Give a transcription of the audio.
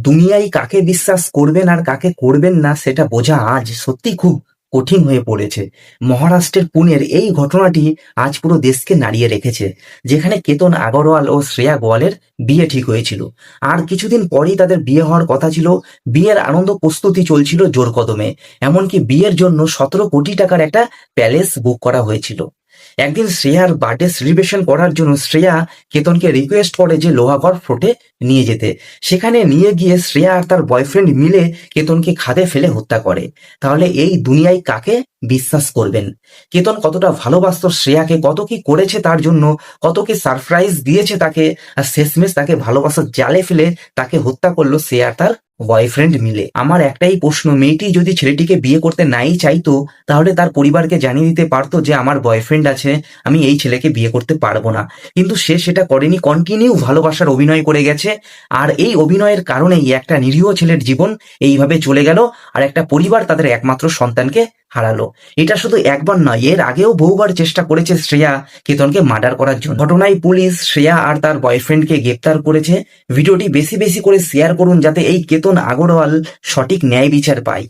দুনিয়ায় কাকে বিশ্বাস করবেন আর কাকে করবেন না সেটা বোঝা আজ সত্যি খুব কঠিন হয়ে পড়েছে। মহারাষ্ট্রের পুনের এই ঘটনাটি আজ পুরো দেশকে নাড়িয়ে রেখেছে, যেখানে কেতন আগরওয়াল ও শ্রেয়া গোয়ালের বিয়ে ঠিক হয়েছিল। আর কিছুদিন পরেই তাদের বিয়ে হওয়ার কথা ছিল। বিয়ের আনন্দ প্রস্তুতি চলছিল জোর কদমে। এমনকি বিয়ের জন্য 17 কোটি টাকার একটা প্যালেস বুক করা হয়েছিল। একদিন শ্রেয়ার বার্থডে সেলিব্রেশন করার জন্য শ্রেয়া কেতনকে রিকোয়েস্ট করে যে লোহাগড় ফোর্টে নিয়ে যেতে। সেখানে নিয়ে গিয়ে শ্রেয়া আর তার বয়ফ্রেন্ড মিলে কেতনকে খাদে ফেলে হত্যা করে। তাহলে এই দুনিয়ায় কাকে বিশ্বাস করবেন? কেতন কতটা ভালোবাসতো শ্রেয়াকে, কত কি করেছে তার জন্য, কত কি সারপ্রাইজ দিয়েছে তাকে, আর শেষমেশ তাকে ভালোবাসার জালে ফেলে তাকে হত্যা করলো সে আর তার বয়ফ্রেন্ড মিলে। আমার একটাই প্রশ্ন, মেয়েটি যদি ছেলেটিকে বিয়ে করতে নাই চাইতো, তাহলে তার পরিবারকে জানিয়ে দিতে পারতো যে আমার বয়ফ্রেন্ড আছে, আমি এই ছেলেকে বিয়ে করতে পারবো না। কিন্তু সে সেটা করেনি, কন্টিনিউ ভালোবাসার অভিনয় করে গেছে। আর এই অভিনয়ের কারণেই একটা নিরীহ ছেলের জীবন এইভাবে চলে গেল, আর একটা পরিবার তাদের একমাত্র সন্তানকে হারালো। এটা শুধু একবার নয়, এর আগেও বহুবার চেষ্টা করেছে শ্রেয়া কেতনকে মার্ডার করার জন্য। ঘটনায় পুলিশ শ্রেয়া আর তার বয়ফ্রেন্ডকে গ্রেপ্তার করেছে। ভিডিওটি বেশি বেশি করে শেয়ার করুন, যাতে এই কেতন আগরওয়াল সঠিক ন্যায় বিচার পায়।